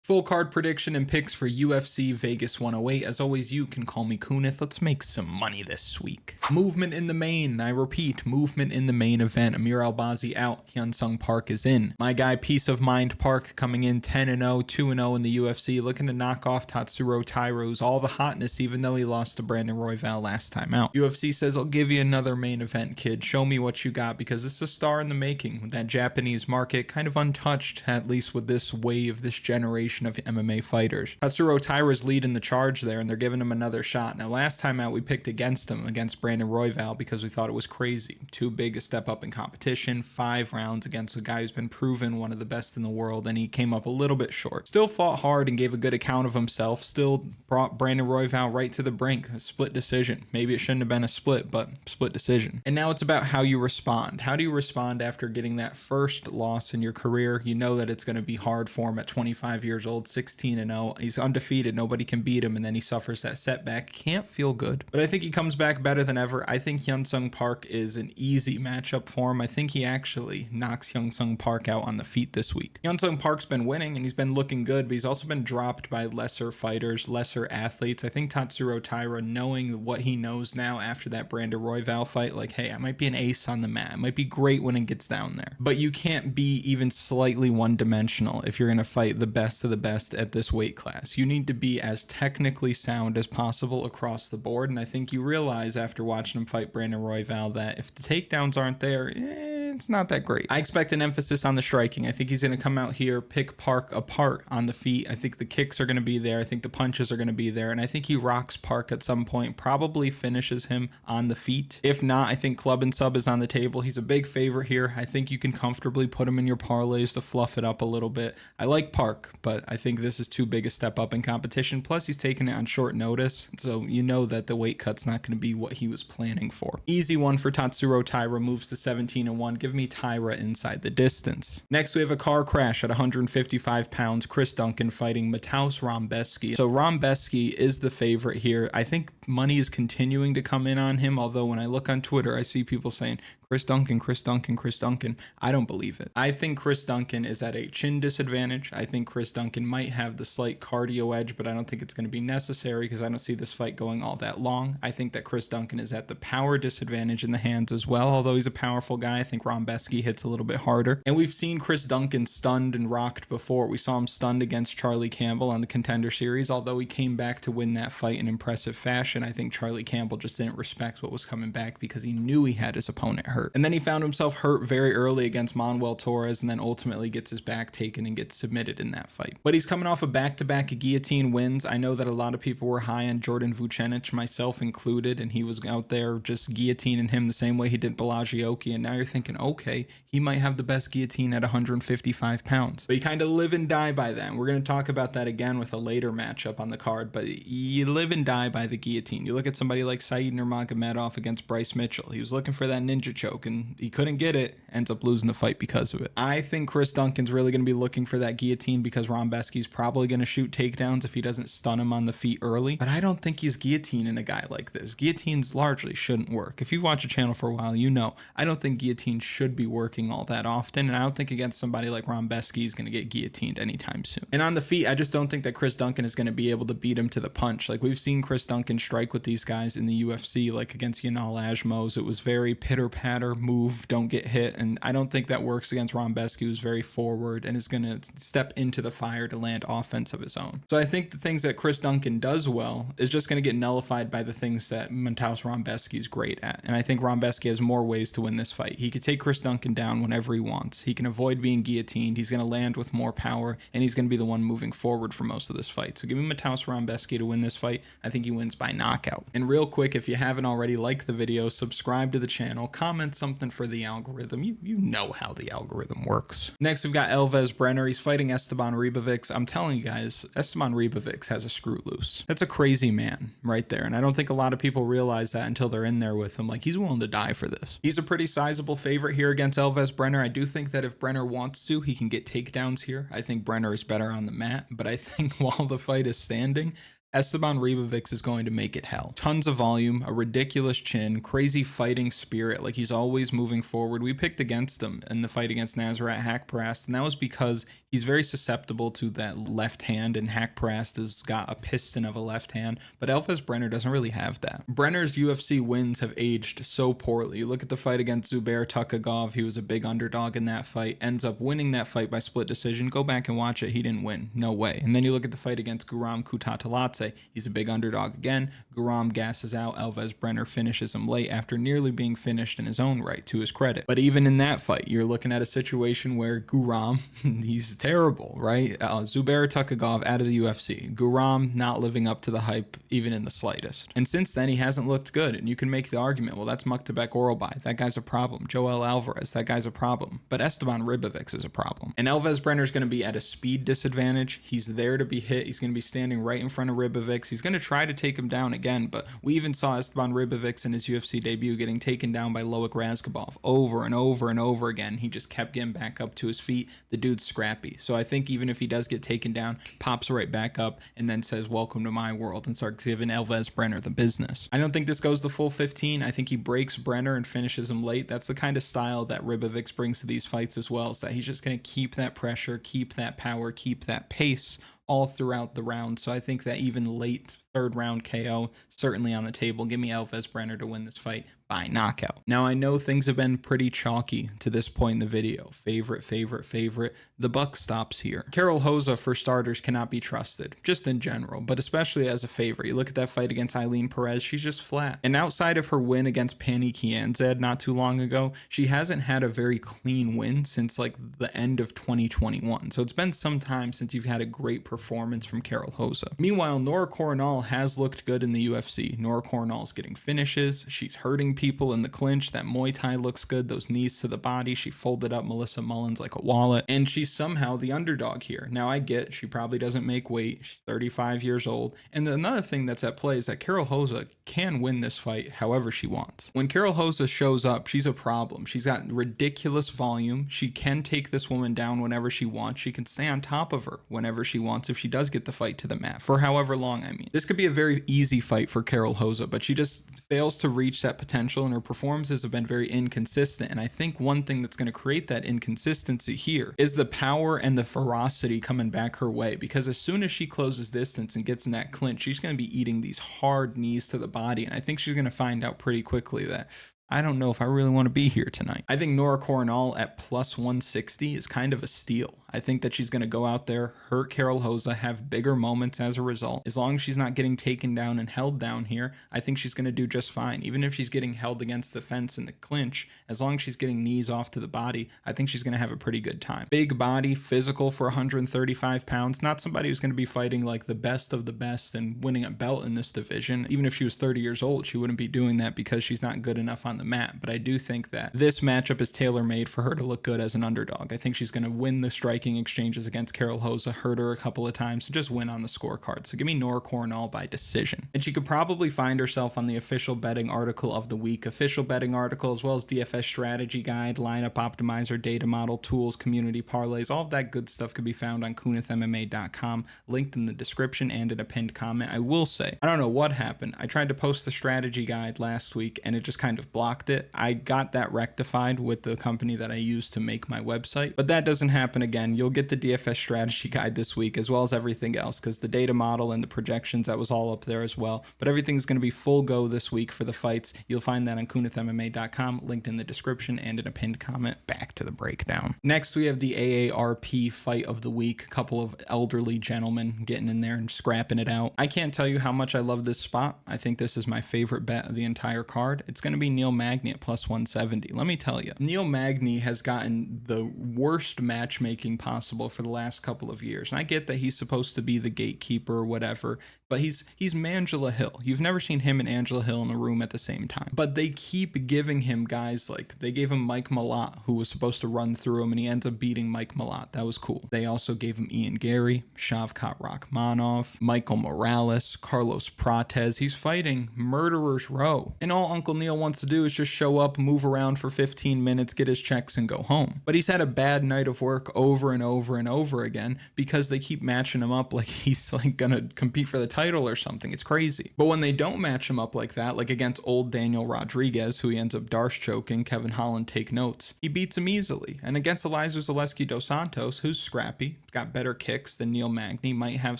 Full card prediction and picks for UFC Vegas 108. As always, you can call me Kunith. Let's make some money this week. Movement in the main. I repeat, movement in the main event. Amir Albazi out. Hyun Park is in. My guy, Peace of Mind Park, coming in 10-0, 2-0 in the UFC, looking to knock off Tatsuro Taira, who's all the hotness, even though he lost to Brener Royval last time out. UFC says, I'll give you another main event, kid. Show me what you got, because it's a star in the making. That Japanese market, kind of untouched, at least with this wave, this generation of MMA fighters. Tatsuro Taira's leading the charge there, and they're giving him another shot. Now, last time out, we picked against him, against Brener Royval, because we thought it was crazy. Too big a step up in competition, 5 rounds against a guy who's been proven one of the best in the world, and he came up a little bit short. Still fought hard and gave a good account of himself, still brought Brener Royval right to the brink. A split decision. Maybe it shouldn't have been a split, but split decision. And now it's about how you respond. How do you respond after getting that first loss in your career? You know that it's going to be hard for him at 25 years old, 16-0. He's undefeated. Nobody can beat him, and then he suffers that setback. Can't feel good. But I think he comes back better than ever. I think Hyun Park is an easy matchup for him. I think he actually knocks Hyun Park out on the feet this week. Hyun Park's been winning, and he's been looking good, but he's also been dropped by lesser fighters, lesser athletes. I think Tatsuro Taira, knowing what he knows now after that Brener Royval fight, like, hey, I might be an ace on the mat. I might be great when it gets down there. But you can't be even slightly one-dimensional if you're going to fight the best of the best at this weight class. You need to be as technically sound as possible across the board, and I think you realize after watching him fight Brener Royval that if the takedowns aren't there, it's not that great. I expect an emphasis on the striking. I think he's going to come out here, pick Park apart on the feet. I think the kicks are going to be there. I think the punches are going to be there, and I think he rocks Park at some point, probably finishes him on the feet. If not, I think Club and Sub is on the table. He's a big favorite here. I think you can comfortably put him in your parlays to fluff it up a little bit. I like Park, but I think this is too big a step up in competition. Plus, he's taking it on short notice, so you know that the weight cut's not going to be what he was planning for. Easy one for Tatsuro Taira, moves to 17-1. Give me Taira inside the distance. Next, we have a car crash at 155 pounds. Chris Duncan fighting Matues Rebecki. So Rebecki is the favorite here. I think money is continuing to come in on him, although when I look on Twitter, I see people saying, Chris Duncan, Chris Duncan, Chris Duncan. I don't believe it. I think Chris Duncan is at a chin disadvantage. I think Chris Duncan might have the slight cardio edge, but I don't think it's going to be necessary because I don't see this fight going all that long. I think that Chris Duncan is at the power disadvantage in the hands as well. Although he's a powerful guy, I think Rebecki hits a little bit harder. And we've seen Chris Duncan stunned and rocked before. We saw him stunned against Charlie Campbell on the Contender Series. Although he came back to win that fight in impressive fashion, I think Charlie Campbell just didn't respect what was coming back because he knew he had his opponent hurt. And then he found himself hurt very early against Manuel Torres, and then ultimately gets his back taken and gets submitted in that fight. But he's coming off a back-to-back guillotine wins. I know that a lot of people were high on Jordan Vucenic, myself included, and he was out there just guillotining him the same way he did Pulayev, and now you're thinking, okay, he might have the best guillotine at 155 pounds. But you kind of live and die by that. And we're going to talk about that again with a later matchup on the card, but you live and die by the guillotine. You look at somebody like Said Nurmagomedov against Bryce Mitchell. He was looking for that ninja choke, and he couldn't get it, ends up losing the fight because of it. I think Chris Duncan's really going to be looking for that guillotine because Rebecki's probably going to shoot takedowns if he doesn't stun him on the feet early, but I don't think he's guillotining a guy like this. Guillotines largely shouldn't work. If you've watched the channel for a while, you know I don't think guillotine should be working all that often, and I don't think against somebody like Rebecki is going to get guillotined anytime soon. And on the feet, I just don't think that Chris Duncan is going to be able to beat him to the punch. Like, we've seen Chris Duncan strike with these guys in the UFC, like against Yanal Ajmos. It was very pitter-patter, move, don't get hit, and I don't think that works against Rebecki, who's very forward and is going to step into the fire to land offense of his own. So I think the things that Chris Duncan does well is just going to get nullified by the things that Matues Rebecki is great at, and I think Rebecki has more ways to win this fight. He could take Chris Duncan down whenever he wants. He can avoid being guillotined. He's going to land with more power, and he's going to be the one moving forward for most of this fight. So give me Matues Rebecki to win this fight. I think he wins by knockout. And real quick, if you haven't already, like the video, subscribe to the channel, comment something for the algorithm. You know how the algorithm works. Next, we've got Elves Brener. He's fighting Estaban Ribovics. I'm telling you guys, Estaban Ribovics has a screw loose. That's a crazy man right there, and I don't think a lot of people realize that until they're in there with him. Like, he's willing to die for this. He's a pretty sizable favorite here against Elves Brener. I do think that if Brener wants to, he can get takedowns here. I think Brener is better on the mat, but I think while the fight is standing, Estaban Ribovics is going to make it hell. Tons of volume, a ridiculous chin, crazy fighting spirit, like he's always moving forward. We picked against him in the fight against Nazareth Hackprast, and that was because he's very susceptible to that left hand, and Hackprast has got a piston of a left hand, but Elves Brener doesn't really have that. Brener's UFC wins have aged so poorly. You look at the fight against Zubair Tukhugov, he was a big underdog in that fight, ends up winning that fight by split decision. Go back and watch it, he didn't win, no way. And then you look at the fight against Guram Kutateladze, he's a big underdog again. Guram gasses out, Elves Brener finishes him late after nearly being finished in his own right, to his credit. But even in that fight, you're looking at a situation where Guram, he's terrible, right? Zubair Tukhugov out of the UFC. Guram not living up to the hype even in the slightest. And since then, he hasn't looked good. And you can make the argument, well, that's Muktabek Oralbai. That guy's a problem. Joel Alvarez, that guy's a problem. But Estaban Ribovics is a problem. And Elves Brener's going to be at a speed disadvantage. He's there to be hit. He's going to be standing right in front of Ribovics. He's going to try to take him down again, but we even saw Estaban Ribovics in his UFC debut getting taken down by Loic Razgabov over and over and over again. He just kept getting back up to his feet. The dude's scrappy. So I think even if he does get taken down, pops right back up and then says, welcome to my world, and starts giving Elves Brener the business. I don't think this goes the full 15. I think he breaks Brener and finishes him late. That's the kind of style that Ribovics brings to these fights as well, is that he's just going to keep that pressure, keep that power, keep that pace all throughout the round. So I think that even late third round KO, certainly on the table. Give me Elves Brener to win this fight by knockout. Now, I know things have been pretty chalky to this point in the video. Favorite. The buck stops here. Karol Rosa, for starters, cannot be trusted, just in general, but especially as a favorite. You look at that fight against Eileen Perez, she's just flat. And outside of her win against Pani Kianzad not too long ago, she hasn't had a very clean win since like the end of 2021. So it's been some time since you've had a great performance from Karol Rosa. Meanwhile, Nora Cornolle has looked good in the UFC. Nora Cornolle's getting finishes. She's hurting people in the clinch. That Muay Thai looks good. Those knees to the body. She folded up Melissa Mullins like a wallet. And she's somehow the underdog here. Now, I get she probably doesn't make weight. She's 35 years old. And another thing that's at play is that Karol Rosa can win this fight however she wants. When Karol Rosa shows up, she's a problem. She's got ridiculous volume. She can take this woman down whenever she wants. She can stay on top of her whenever she wants if she does get the fight to the mat, for however long, I mean. This could be a very easy fight for Karol Rosa, but she just fails to reach that potential, and her performances have been very inconsistent. And I think one thing that's going to create that inconsistency here is the power and the ferocity coming back her way, because as soon as she closes distance and gets in that clinch, she's going to be eating these hard knees to the body, and I think she's going to find out pretty quickly that I don't know if I really want to be here tonight. I think Nora Cornolle at plus 160 is kind of a steal. I think that she's going to go out there, hurt Karol Rosa, have bigger moments as a result. As long as she's not getting taken down and held down here, I think she's going to do just fine. Even if she's getting held against the fence in the clinch, as long as she's getting knees off to the body, I think she's going to have a pretty good time. Big body, physical for 135 pounds. Not somebody who's going to be fighting like the best of the best and winning a belt in this division. Even if she was 30 years old, she wouldn't be doing that because she's not good enough on the mat. But I do think that this matchup is tailor-made for her to look good as an underdog. I think she's going to win the striking exchanges against Karol Rosa, hurt her a couple of times to just win on the scorecard. So give me Nora Cornolle by decision. And she could probably find herself on the official betting article of the week, official betting article, as well as DFS strategy guide, lineup optimizer, data model, tools, community parlays. All of that good stuff could be found on KunithMMA.com, linked in the description and in a pinned comment. I will say, I don't know what happened. I tried to post the strategy guide last week and it just kind of blocked it. I got that rectified with the company that I use to make my website, but that doesn't happen again. You'll get the DFS strategy guide this week, as well as everything else, because the data model and the projections, that was all up there as well. But everything's going to be full go this week for the fights. You'll find that on KunithMMA.com, linked in the description and in a pinned comment. Back to the breakdown. Next, we have the AARP fight of the week. A couple of elderly gentlemen getting in there and scrapping it out. I can't tell you how much I love this spot. I think this is my favorite bet of the entire card. It's going to be Neil Magny at plus 170. Let me tell you, Neil Magny has gotten the worst matchmaking possible for the last couple of years. And I get that he's supposed to be the gatekeeper or whatever, but he's Mangela Hill. You've never seen him and Angela Hill in a room at the same time. But they keep giving him guys like, they gave him Mike Malott, who was supposed to run through him, and he ends up beating Mike Malott. That was cool. They also gave him Ian Gary, Shavkat Rakhmonov, Michael Morales, Carlos Prates. He's fighting Murderer's Row. And all Uncle Neil wants to do is just show up, move around for 15 minutes, get his checks, and go home. But he's had a bad night of work over over and over and over again because they keep matching him up like he's like gonna compete for the title or something. It's crazy. But when they don't match him up like that, like against old Daniel Rodriguez, who he ends up Darce choking, Kevin Holland take notes, he beats him easily. And against Elizeu Zaleski dos Santos, who's scrappy, got better kicks than Neil Magny, might have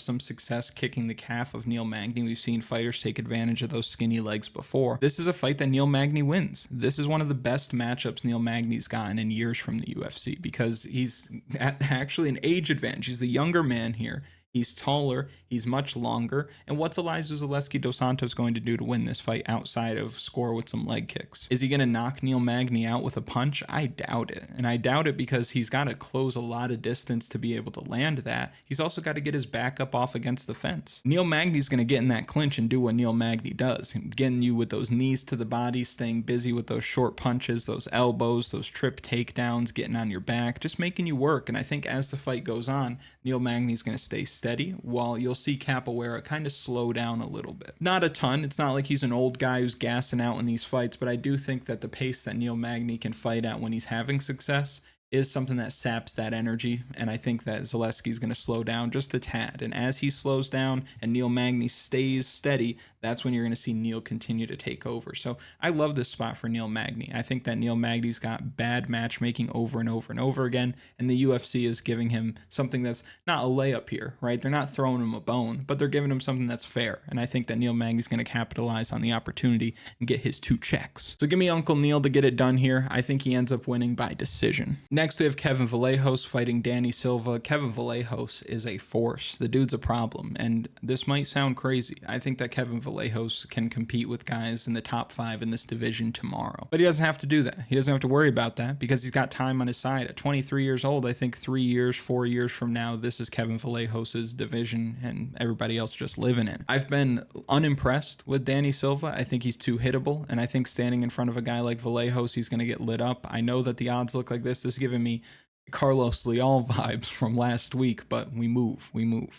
some success kicking the calf of Neil Magny. We've seen fighters take advantage of those skinny legs before. This is a fight that Neil Magny wins. This is one of the best matchups Neil Magny's gotten in years from the UFC because he's actually an age advantage. He's the younger man here. He's taller, he's much longer, and what's Elizeu Zaleski dos Santos going to do to win this fight outside of score with some leg kicks? Is he going to knock Neil Magny out with a punch? I doubt it, and I doubt it because he's got to close a lot of distance to be able to land that. He's also got to get his back up off against the fence. Neil Magny's going to get in that clinch and do what Neil Magny does, getting you with those knees to the body, staying busy with those short punches, those elbows, those trip takedowns, getting on your back, just making you work. And I think as the fight goes on, Neil Magny's going to stay steady, while you'll see Capoeira kind of slow down a little bit. Not a ton. It's not like he's an old guy who's gassing out in these fights, but I do think that the pace that Neil Magny can fight at when he's having success is something that saps that energy, and I think that Zaleski's going to slow down just a tad. And as he slows down and Neil Magny stays steady, that's when you're going to see Neil continue to take over. So I love this spot for Neil Magny. I think that Neil Magny's got bad matchmaking over and over and over again, and the UFC is giving him something that's not a layup here, right? They're not throwing him a bone, but they're giving him something that's fair, and I think that Neil Magny's going to capitalize on the opportunity and get his 2 checks. So give me Uncle Neil to get it done here. I think he ends up winning by decision. Next, we have Kevin Vallejos fighting Danny Silva. Kevin Vallejos is a force. The dude's a problem, and this might sound crazy. I think that Kevin Vallejos can compete with guys in the top 5 in this division tomorrow. But he doesn't have to do that. He doesn't have to worry about that because he's got time on his side. At 23 years old, I think 3 years, 4 years from now, this is Kevin Vallejos' division and everybody else just living in. I've been unimpressed with Danny Silva. I think he's too hittable, and I think standing in front of a guy like Vallejos, he's going to get lit up. I know that the odds look like this. This is giving me Carlos Leal vibes from last week, but we move.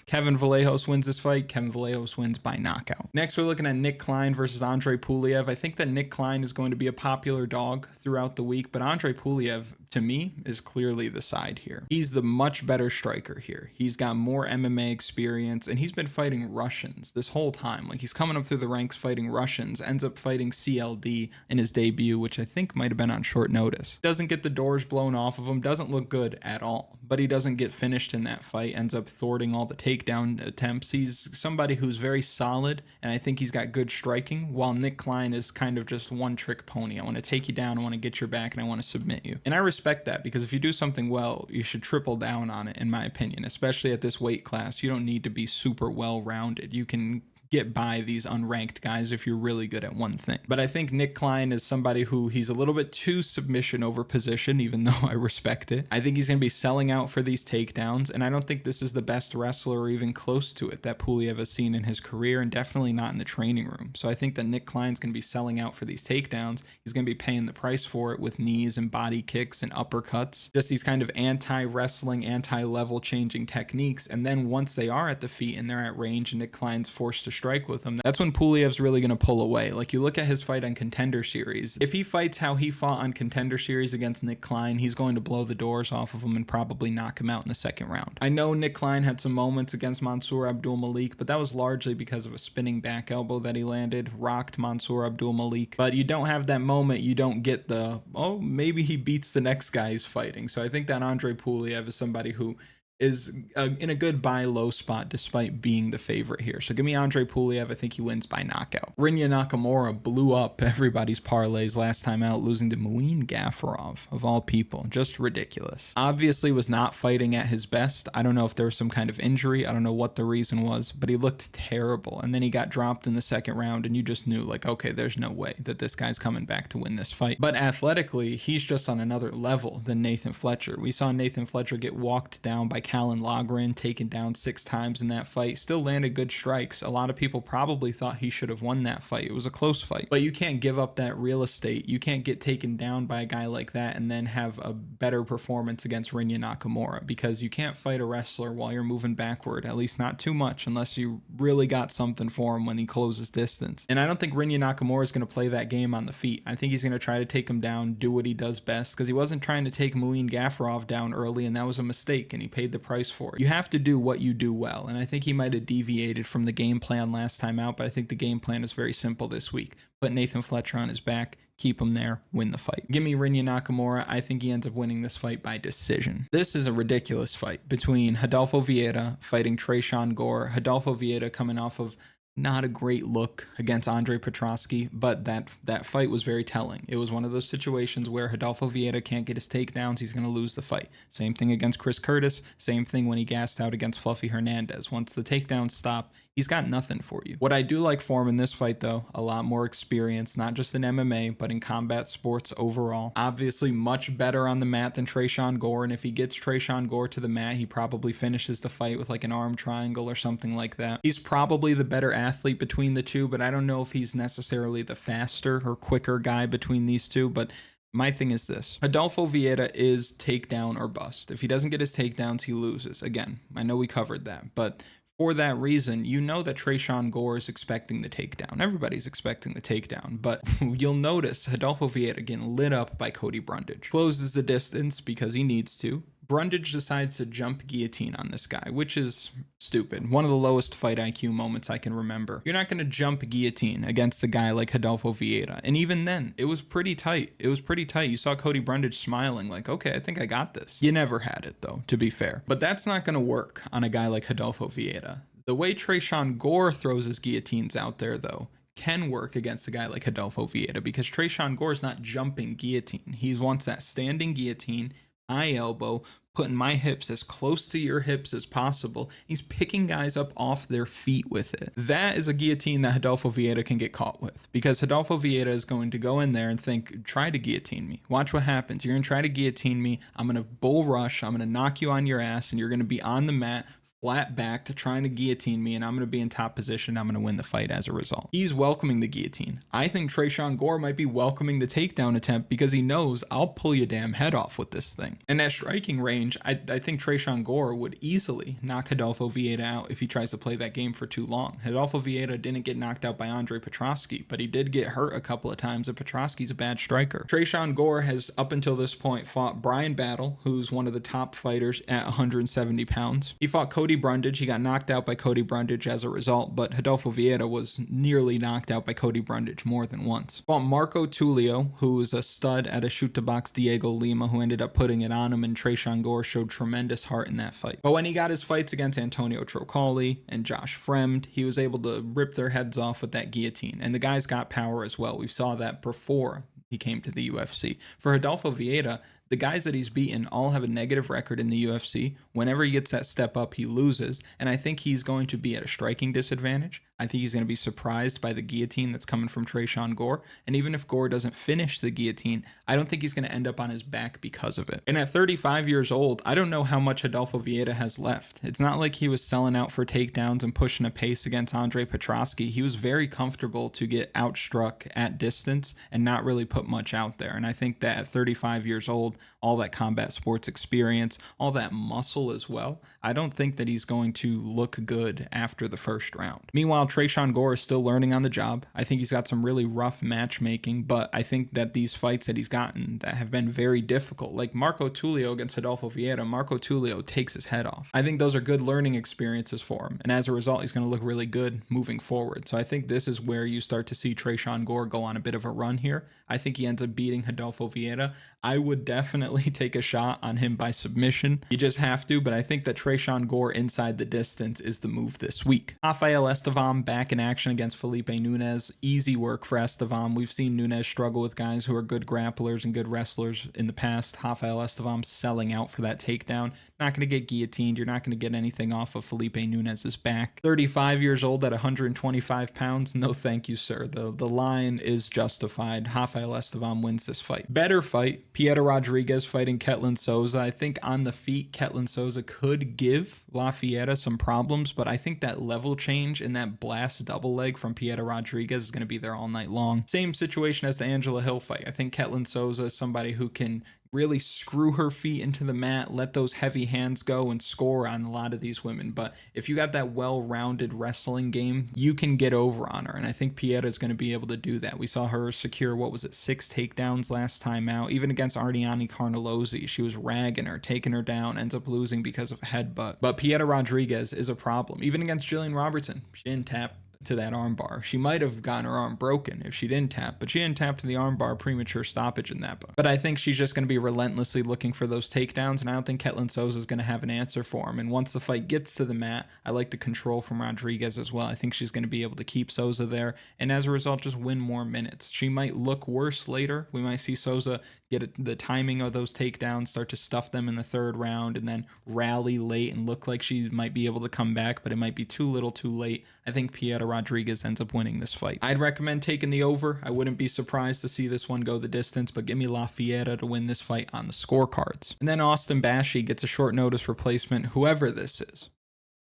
Kevin Vallejos wins this fight. Kevin Vallejos wins by knockout. Next, we're looking at Nick Klein versus Andrey Pulayev. I think that Nick Klein is going to be a popular dog throughout the week, but Andrey Pulayev, to me, is clearly the side here. He's the much better striker here. He's got more MMA experience, and he's been fighting Russians this whole time. Like, he's coming up through the ranks fighting Russians, ends up fighting CLD in his debut, which I think might have been on short notice. Doesn't get the doors blown off of him, doesn't look good at all, but he doesn't get finished in that fight, ends up thwarting all the takedown attempts. He's somebody who's very solid, and I think he's got good striking, while Nick Klein is kind of just one trick pony. I want to take you down, I want to get your back, and I want to submit you. And I respect that, because if you do something well, you should triple down on it, in my opinion, especially at this weight class. You don't need to be super well-rounded. You can get by these unranked guys if you're really good at one thing. But I think Nick Klein is somebody who he's a little bit too submission over position, even though I respect it. I think he's going to be selling out for these takedowns, and I don't think this is the best wrestler or even close to it that Pulayev has seen in his career, and definitely not in the training room. So I think that Nick Klein's going to be selling out for these takedowns. He's going to be paying the price for it with knees and body kicks and uppercuts, just these kind of anti-wrestling, anti-level changing techniques. And then once they are at the feet and they're at range and Nick Klein's forced to strike with him, that's when Pulayev's really going to pull away. Like, you look at his fight on Contender Series. If he fights how he fought on Contender Series against Nick Klein, he's going to blow the doors off of him and probably knock him out in the second round. I know Nick Klein had some moments against Mansour Abdul Malik, but that was largely because of a spinning back elbow that he landed, rocked Mansour Abdul Malik. But you don't have that moment, you don't get the, oh, maybe he beats the next guy he's fighting. So I think that Andrey Pulayev is somebody who is in a good buy low spot despite being the favorite here. So give me Andrey Pulayev. I think he wins by knockout. Rinya Nakamura blew up everybody's parlays last time out, losing to Muin Gafarov, of all people. Just ridiculous. Obviously was not fighting at his best. I don't know if there was some kind of injury. I don't know what the reason was, but he looked terrible. And then he got dropped in the second round, and you just knew, like, okay, there's no way that this guy's coming back to win this fight. But athletically, he's just on another level than Nathan Fletcher. We saw Nathan Fletcher get walked down by Callan Logren, taken down 6 times in that fight, still landed good strikes. A lot of people probably thought he should have won that fight. It was a close fight, but you can't give up that real estate. You can't get taken down by a guy like that and then have a better performance against Rinya Nakamura, because you can't fight a wrestler while you're moving backward, at least not too much, unless you really got something for him when he closes distance. And I don't think Rinya Nakamura is going to play that game on the feet. I think he's going to try to take him down, do what he does best, because he wasn't trying to take Muin Gafarov down early, and that was a mistake, and he paid the price for it. You have to do what you do well, and I think he might have deviated from the game plan last time out, but I think the game plan is very simple this week. Put Nathan Fletcher on his back, keep him there, win the fight. Give me Rinya Nakamura. I think he ends up winning this fight by decision. This is a ridiculous fight between Rodolfo Vieira fighting Tresean Gore. Rodolfo Vieira coming off of not a great look against Andrey Petroski, but that fight was very telling. It was one of those situations where Rodolfo Vieira can't get his takedowns, he's going to lose the fight. Same thing against Chris Curtis, same thing when he gassed out against Fluffy Hernandez. Once the takedowns stop, he's got nothing for you. What I do like for him in this fight, though, a lot more experience, not just in MMA, but in combat sports overall. Obviously, much better on the mat than Tresean Gore, and if he gets Tresean Gore to the mat, he probably finishes the fight with like an arm triangle or something like that. He's probably the better athlete between the two, but I don't know if he's necessarily the faster or quicker guy between these two, but my thing is this. Rodolfo Vieira is takedown or bust. If he doesn't get his takedowns, he loses. Again, I know we covered that, but for that reason, you know that Tresean Gore is expecting the takedown. Everybody's expecting the takedown, but you'll notice Rodolfo Vieira getting lit up by Cody Brundage. Closes the distance because he needs to. Brundage decides to jump guillotine on this guy, which is stupid. One of the lowest fight IQ moments I can remember. You're not going to jump guillotine against a guy like Rodolfo Vieira. And even then, it was pretty tight. It was pretty tight. You saw Cody Brundage smiling like, okay, I think I got this. You never had it, though, to be fair. But that's not going to work on a guy like Rodolfo Vieira. The way Tresean Gore throws his guillotines out there, though, can work against a guy like Rodolfo Vieira, because Tresean Gore is not jumping guillotine. He wants that standing guillotine, eye elbow, putting my hips as close to your hips as possible. He's picking guys up off their feet with it. That is a guillotine that Rodolfo Vieira can get caught with, because Rodolfo Vieira is going to go in there and think, try to guillotine me. Watch what happens. You're going to try to guillotine me. I'm going to bull rush. I'm going to knock you on your ass, and you're going to be on the mat, flat back to trying to guillotine me, and I'm going to be in top position. I'm going to win the fight as a result. He's welcoming the guillotine. I think Tresean Gore might be welcoming the takedown attempt because he knows I'll pull your damn head off with this thing. And at striking range, I think Tresean Gore would easily knock Rodolfo Vieira out if he tries to play that game for too long. Rodolfo Vieira didn't get knocked out by Andrey Petroski, but he did get hurt a couple of times, and Petroski's a bad striker. Tresean Gore has, up until this point, fought Brian Battle, who's one of the top fighters at 170 pounds. He fought Cody Brundage. He got knocked out by Cody Brundage as a result, but Rodolfo Vieira was nearly knocked out by Cody Brundage more than once. Fought Marco Tulio, who was a stud at a shoot-to-box Diego Lima, who ended up putting it on him, and Tresean Gore showed tremendous heart in that fight. But when he got his fights against Antonio Trocoli and Josh Fremd, he was able to rip their heads off with that guillotine, and the guy's got power as well. We saw that before he came to the UFC. For Rodolfo Vieira, the guys that he's beaten all have a negative record in the UFC. Whenever he gets that step up, he loses. And I think he's going to be at a striking disadvantage. I think he's going to be surprised by the guillotine that's coming from Tresean Gore. And even if Gore doesn't finish the guillotine, I don't think he's going to end up on his back because of it. And at 35 years old, I don't know how much Rodolfo Vieira has left. It's not like he was selling out for takedowns and pushing a pace against Andrey Petroski. He was very comfortable to get outstruck at distance and not really put much out there. And I think that at 35 years old, all that combat sports experience, all that muscle as well, I don't think that he's going to look good after the first round. Meanwhile, Tresean Gore is still learning on the job. I think he's got some really rough matchmaking, but I think that these fights that he's gotten that have been very difficult, like Marco Tulio against Rodolfo Vieira, Marco Tulio takes his head off. I think those are good learning experiences for him, and as a result, he's going to look really good moving forward. So I think this is where you start to see Tresean Gore go on a bit of a run here. I think he ends up beating Rodolfo Vieira. I would definitely take a shot on him by submission. You just have to, but I think that Tresean Gore inside the distance is the move this week. Rafael Estaban back in action against Felipe Nunes. Easy work for Estaban. We've seen Nunes struggle with guys who are good grapplers and good wrestlers in the past. Rafael Estaban selling out for that takedown. Not going to get guillotined. You're not going to get anything off of Felipe Nunes' back. 35 years old at 125 pounds. No thank you, sir. The line is justified. Rafael Estaban wins this fight. Better fight. Pietro Rodriguez fighting Ketlin Souza. I think on the feet, Ketlin Souza could give La Fiera some problems, but I think that level change and that blast double leg from Pietro Rodriguez is going to be there all night long. Same situation as the Angela Hill fight. I think Ketlin Souza is somebody who can really screw her feet into the mat, let those heavy hands go, and score on a lot of these women. But if you got that well-rounded wrestling game, you can get over on her, and I think Pieta is going to be able to do that. We saw her secure, what was it, 6 takedowns last time out. Even against Ardiani Cornolle, she was ragging her, taking her down, ends up losing because of a headbutt. But Pieta Rodriguez is a problem. Even against Jillian Robertson, she didn't tap to that armbar. She might have gotten her arm broken if she didn't tap, but she didn't tap to the armbar, premature stoppage in that. But I think she's just going to be relentlessly looking for those takedowns, and I don't think Ketlin Souza is going to have an answer for him. And once the fight gets to the mat, I like the control from Rodriguez as well. I think she's going to be able to keep Souza there, and as a result, just win more minutes. She might look worse later. We might see Souza get the timing of those takedowns, start to stuff them in the 3rd round, and then rally late and look like she might be able to come back, but it might be too little too late. I think Pieta Rodriguez ends up winning this fight. I'd recommend taking the over. I wouldn't be surprised to see this one go the distance, but give me La Fiera to win this fight on the scorecards. And then Austin Bashi gets a short notice replacement, whoever this is.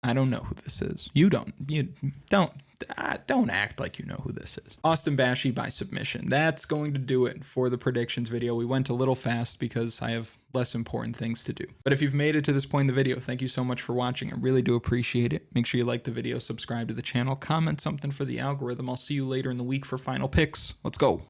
I don't know who this is. You don't act like you know who this is. Austin Bashi by submission. That's going to do it for the predictions video. We went a little fast because I have less important things to do. But if you've made it to this point in the video, thank you so much for watching. I really do appreciate it. Make sure you like the video, subscribe to the channel, comment something for the algorithm. I'll see you later in the week for final picks. Let's go.